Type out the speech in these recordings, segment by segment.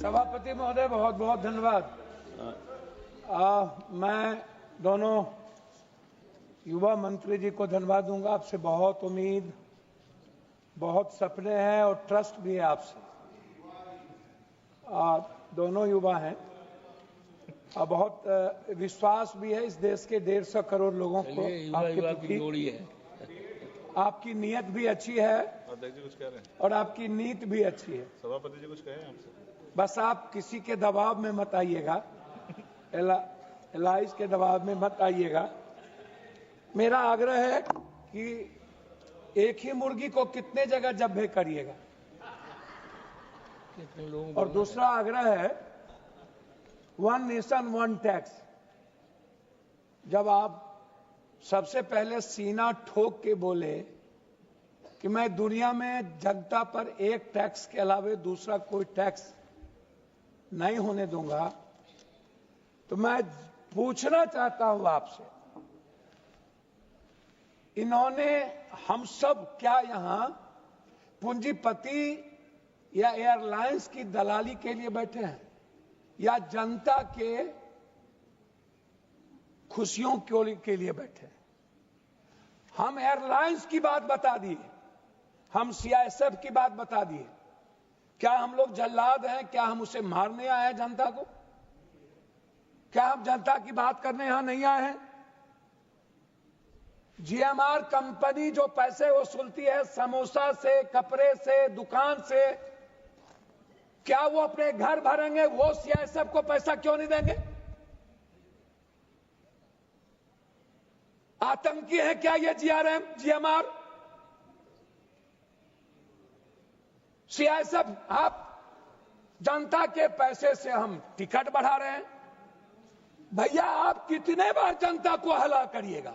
सभापति महोदय, बहुत बहुत धन्यवाद। मैं दोनों युवा मंत्री जी को धन्यवाद दूंगा। आपसे बहुत उम्मीद, बहुत सपने हैं और ट्रस्ट भी है आपसे। दोनों युवा हैं और बहुत विश्वास भी है इस देश के 150 करोड़ लोगों को आपके प्रति। आपकी नीयत भी अच्छी है अध्यक्ष जी कुछ कह रहे हैं और आपकी नीति भी अच्छी है। सभापति जी कुछ कहें आपसे। बस आप किसी के दबाव में मत आइएगा, एलाइज के दबाव में मत आइएगा। मेरा आग्रह है कि एक ही मुर्गी को कितने जगह जब्बे करिएगा। और दूसरा आग्रह है वन नेशन वन टैक्स। जब आप सबसे पहले सीना ठोक के बोले कि मैं दुनिया में जनता पर एक टैक्स के अलावे दूसरा कोई टैक्स नहीं होने दूंगा, तो मैं पूछना चाहता हूं आपसे, इन्होंने हम सब क्या यहां पूंजीपति या एयरलाइंस की दलाली के लिए बैठे हैं या जनता के खुशियों के लिए बैठे हैं? हम एयरलाइंस की बात बता दिए, हम सीआईएसएफ की बात बता दिए। क्या हम लोग जल्लाद हैं? क्या हम उसे मारने आए हैं जनता को? क्या हम जनता की बात करने यहां नहीं आए हैं? जीएमआर कंपनी जो पैसे वसूलती है समोसा से, कपड़े से, दुकान से, क्या वो अपने घर भरेंगे? वो सीआईएसएफ को पैसा क्यों नहीं देंगे? आतंकी है क्या ये जीएमआर? सीआईएसएफ, आप जनता के पैसे से हम टिकट बढ़ा रहे हैं। भैया आप कितने बार जनता को हला करिएगा?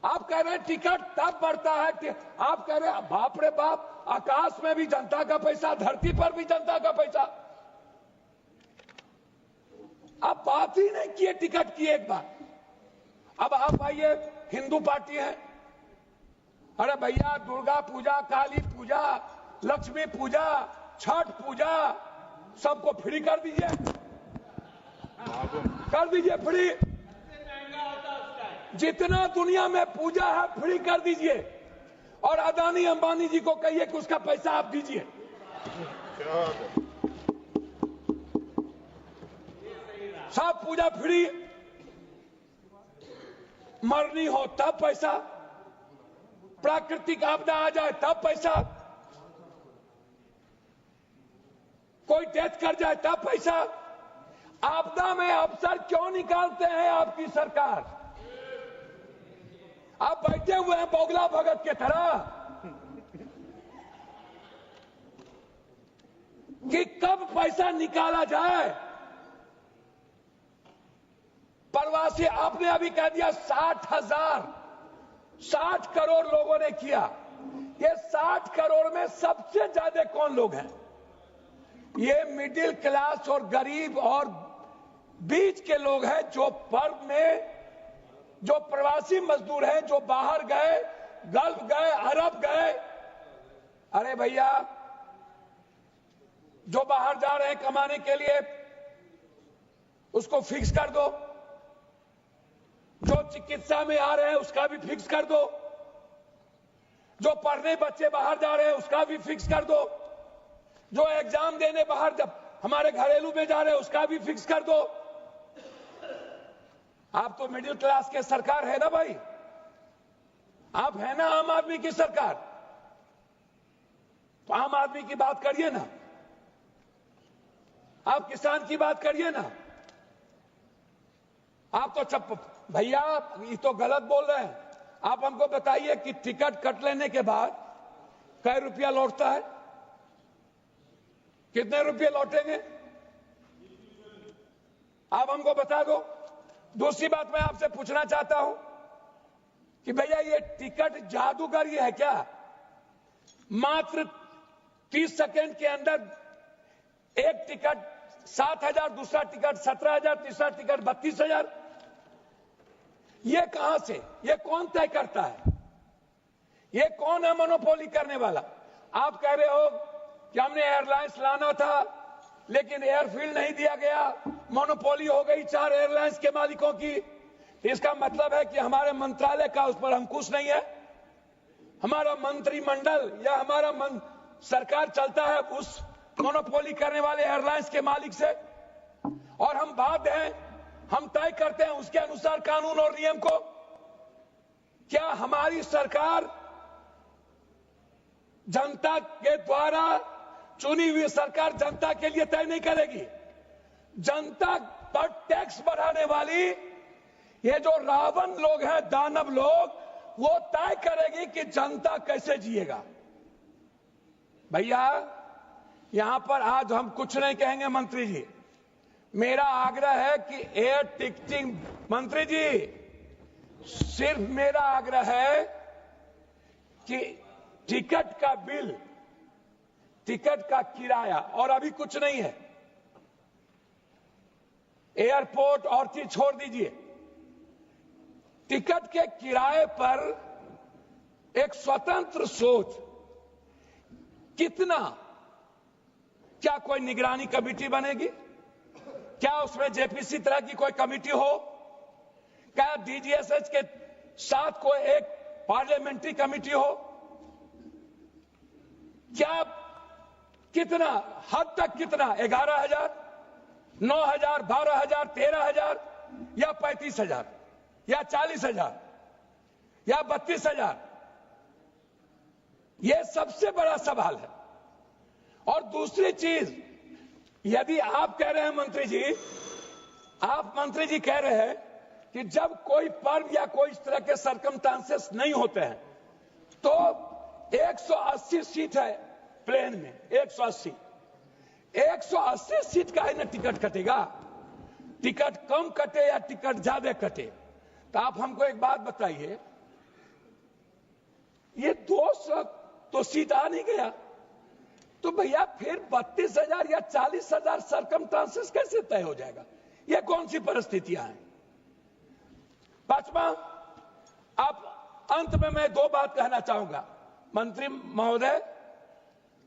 आप कह रहे हैं टिकट तब बढ़ता है, आप कह रहे हैं बाप रे बाप, आकाश में भी जनता का पैसा, धरती पर भी जनता का पैसा। आप बात ही नहीं किए टिकट की एक बार। अब आप आइए, हिंदू पार्टी है, अरे भैया दुर्गा पूजा, काली पूजा, लक्ष्मी पूजा, छठ पूजा सबको फ्री कर दीजिए, फ्री। जितना दुनिया में पूजा है फ्री कर दीजिए और अदानी अंबानी जी को कहिए कि उसका पैसा आप दीजिए। सब पूजा फ्री, मरनी हो तब पैसा, प्राकृतिक आपदा आ जाए तब पैसा, कोई डेथ कर जाए तब पैसा। आपदा में अफसर क्यों निकालते हैं आपकी सरकार? आप बैठे हुए हैं बोगला भगत के तरह कि कब पैसा निकाला जाए। प्रवासी आपने अभी कह दिया 60 करोड़ लोगों ने किया। ये 60 करोड़ में सबसे ज्यादा कौन लोग हैं? ये मिडिल क्लास और गरीब और बीच के लोग हैं, जो पर्व में जो प्रवासी मजदूर हैं, जो बाहर गए, गल्फ गए, अरब गए। अरे भैया, जो बाहर जा रहे हैं कमाने के लिए उसको फिक्स कर दो, जो चिकित्सा में आ रहे हैं उसका भी फिक्स कर दो, जो पढ़ने बच्चे बाहर जा रहे हैं उसका भी फिक्स कर दो, जो एग्जाम देने बाहर जब हमारे घरेलू में जा रहे हैं उसका भी फिक्स कर दो। आप तो मिडिल क्लास के सरकार है ना भाई, आप है ना आम आदमी की सरकार, तो आम आदमी की बात करिए ना, आप किसान की बात करिए ना। आप तो भैया ये तो गलत बोल रहे हैं। आप हमको बताइए कि टिकट कट लेने के बाद कै रुपया लौटता है? कितने रुपये लौटेंगे आप हमको बता दो। दूसरी बात मैं आपसे पूछना चाहता हूं कि भैया ये टिकट जादूगरी है क्या? मात्र 30 सेकंड के अंदर एक टिकट 7,000, दूसरा टिकट 17,000, तीसरा टिकट 32,000। ये कहां से, ये कौन तय करता है? ये कौन है मोनोपोली करने वाला? आप कह रहे हो कि हमने एयरलाइंस लाना था लेकिन एयरफील्ड नहीं दिया गया, मोनोपोली हो गई 4 एयरलाइंस के मालिकों की। इसका मतलब है कि हमारे मंत्रालय का उस पर अंकुश नहीं है, हमारा मंत्रिमंडल या हमारा सरकार चलता है उस मोनोपोली करने वाले एयरलाइंस के मालिक से, और हम बाध्य हैं, हम तय करते हैं उसके अनुसार कानून और नियम को। क्या हमारी सरकार जनता के द्वारा चुनी हुई सरकार जनता के लिए तय नहीं करेगी? जनता पर टैक्स बढ़ाने वाली ये जो रावण लोग हैं, दानव लोग, वो तय करेगी कि जनता कैसे जिएगा। भैया यहां पर आज हम कुछ नहीं कहेंगे मंत्री जी, मेरा आग्रह है कि एयर टिकटिंग, मंत्री जी सिर्फ मेरा आग्रह है कि टिकट का बिल, टिकट का किराया, और अभी कुछ नहीं है, एयरपोर्ट और चीज छोड़ दीजिए, टिकट के किराए पर एक स्वतंत्र सोच, कितना, क्या कोई निगरानी कमेटी बनेगी? क्या उसमें जेपीसी तरह की कोई कमेटी हो? क्या डीजीएसएच के साथ कोई एक पार्लियामेंट्री कमेटी हो? क्या, कितना, हद तक कितना, 11,000, 9,000, 12,000, 13,000 या 35,000 या 40,000 या 32,000? यह सबसे बड़ा सवाल है। और दूसरी चीज, यदि आप कह रहे हैं मंत्री जी, आप मंत्री जी कह रहे हैं कि जब कोई पर्व या कोई इस तरह के सर्कमस्टांसेस नहीं होते हैं तो 180 सीट है प्लेन में, 180 सीट का है ना टिकट कटेगा? टिकट कम कटे या टिकट ज्यादा कटे? तो आप हमको एक बात बताइए, ये 200 तो सीट आ नहीं गया, तो भैया फिर 32,000 या 40,000 सर्कमस्टांसेस कैसे तय हो जाएगा? ये कौन सी परिस्थितियां हैं? पांचवा, अब अंत में मैं 2 बात कहना चाहूंगा। मंत्री महोदय,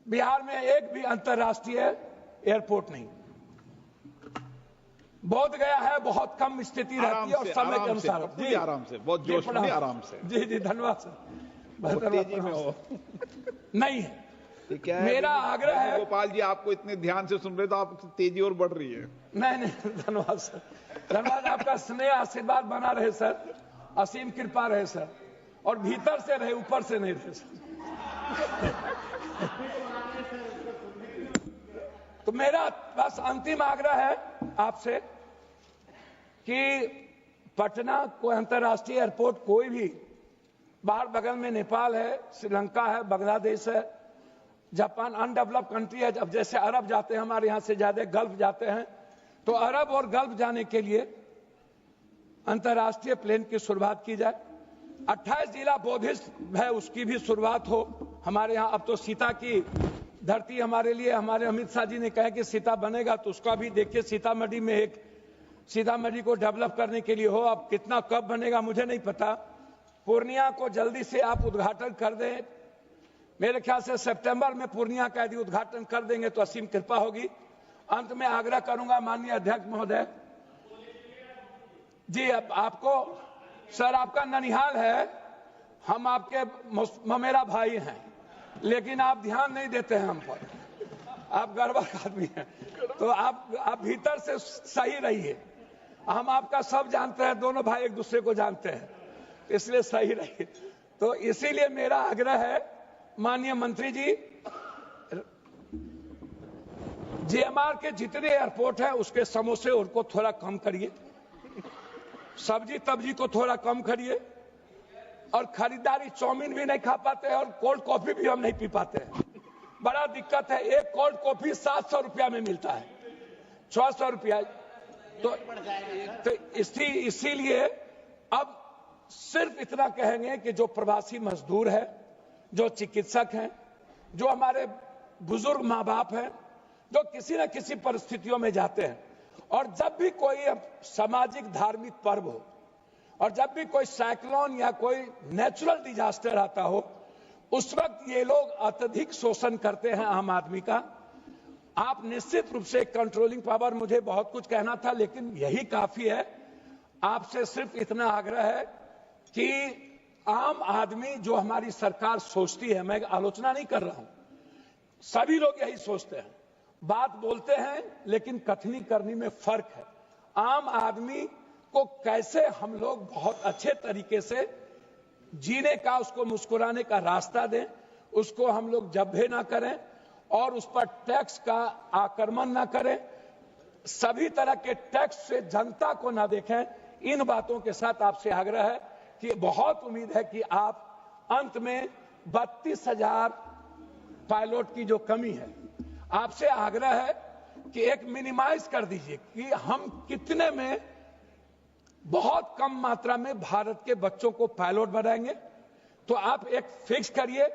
बिहार में एक भी अंतर्राष्ट्रीय एयरपोर्ट नहीं, बोध गया है बहुत कम स्थिति रहती है और समय के अनुसार। जी आराम से, बहुत जोश में, आराम से। जी जी धन्यवाद सर, तेजी में हो नहीं है। क्या है, मेरा आग्रह है, गोपाल जी आपको इतने ध्यान से सुन रहे तो आप तेजी और बढ़ रही है। नहीं धन्यवाद सर, धन्यवाद, आपका स्नेह आशीर्वाद बना रहे सर, असीम कृपा रहे सर, और भीतर से रहे, ऊपर से नहीं रहे सर। तो मेरा बस अंतिम आग्रह है आपसे कि पटना कोई अंतर्राष्ट्रीय एयरपोर्ट कोई भी, बाहर बगल में नेपाल है, श्रीलंका है, बांग्लादेश है, जापान, अनडेवलप्ड कंट्री है। अब जैसे अरब जाते हैं, हमारे यहां से ज्यादा गल्फ जाते हैं, तो अरब और गल्फ जाने के लिए अंतर्राष्ट्रीय प्लेन की शुरुआत की जाए। 28 जिला बोधिस्ट है, उसकी भी शुरुआत हो हमारे यहाँ। अब तो सीता की धरती हमारे लिए, हमारे अमित शाह जी ने कहा कि सीता बनेगा, तो उसका भी देखिए, सीतामढ़ी में एक, सीतामढ़ी को डेवलप करने के लिए हो। अब कितना कब बनेगा मुझे नहीं पता। पूर्णिया को जल्दी से आप उद्घाटन कर दें, मेरे ख्याल से सितंबर में पूर्णिया का यदि उद्घाटन कर देंगे तो असीम कृपा होगी। अंत में आग्रह करूंगा माननीय अध्यक्ष महोदय जी, अब आपको सर, आपका ननिहाल है, हम आपके ममेरा भाई हैं, लेकिन आप ध्यान नहीं देते हैं हम पर, आप गड़बड़ आदमी हैं, तो आप भीतर से सही रहिए। हम आपका सब जानते हैं, दोनों भाई एक दूसरे को जानते हैं, इसलिए सही रहिए। तो इसीलिए मेरा आग्रह है माननीय मंत्री जी, जेएमआर के जितने एयरपोर्ट है उसके समोसे उनको थोड़ा कम करिए, सब्जी तब्जी को थोड़ा कम करिए, और खरीदारी, चाउमीन भी नहीं खा पाते हैं और कोल्ड कॉफी भी हम नहीं पी पाते हैं, बड़ा दिक्कत है। एक कोल्ड कॉफी 700 रुपया में मिलता है, 600 रुपया। तो इसीलिए अब सिर्फ इतना कहेंगे कि जो प्रवासी मजदूर है, जो चिकित्सक हैं, जो हमारे बुजुर्ग माँ बाप हैं, जो किसी न किसी परिस्थितियों में जाते हैं, और जब भी कोई सामाजिक धार्मिक पर्व हो, और जब भी कोई साइक्लोन या कोई नेचुरल डिजास्टर आता हो, उस वक्त ये लोग अत्यधिक शोषण करते हैं आम आदमी का। आप निश्चित रूप से कंट्रोलिंग पावर, मुझे बहुत कुछ कहना था लेकिन यही काफी है। आपसे सिर्फ इतना आग्रह है कि आम आदमी जो हमारी सरकार सोचती है, मैं आलोचना नहीं कर रहा हूं, सभी लोग यही सोचते हैं, बात बोलते हैं लेकिन कथनी करनी में फर्क है। आम आदमी को कैसे हम लोग बहुत अच्छे तरीके से जीने का, उसको मुस्कुराने का रास्ता दें, उसको हम लोग जब्बे ना करें और उस पर टैक्स का आक्रमण ना करें, सभी तरह के टैक्स से जनता को ना देखें। इन बातों के साथ आपसे आग्रह है कि बहुत उम्मीद है कि आप अंत में 32,000 पायलट की जो कमी है, आपसे आग्रह है कि एक मिनिमाइज कर दीजिए कि हम कितने में, बहुत कम मात्रा में भारत के बच्चों को पायलट बनाएंगे, तो आप एक फिक्स करिए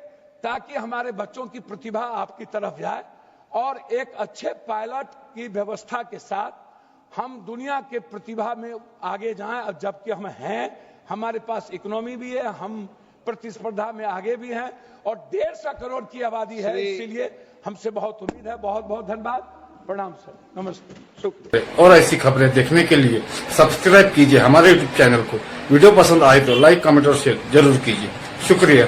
ताकि हमारे बच्चों की प्रतिभा आपकी तरफ जाए और एक अच्छे पायलट की व्यवस्था के साथ हम दुनिया के प्रतिभा में आगे जाएं। और जबकि हम हैं, हमारे पास इकोनॉमी भी है, हम प्रतिस्पर्धा में आगे भी हैं और 150 करोड़ की आबादी है, इसीलिए हमसे बहुत उम्मीद है। बहुत बहुत धन्यवाद, प्रणाम सर, नमस्ते, शुक्रिया। और ऐसी खबरें देखने के लिए सब्सक्राइब कीजिए हमारे YouTube चैनल को। वीडियो पसंद आए तो लाइक, कमेंट और शेयर जरूर कीजिए। शुक्रिया।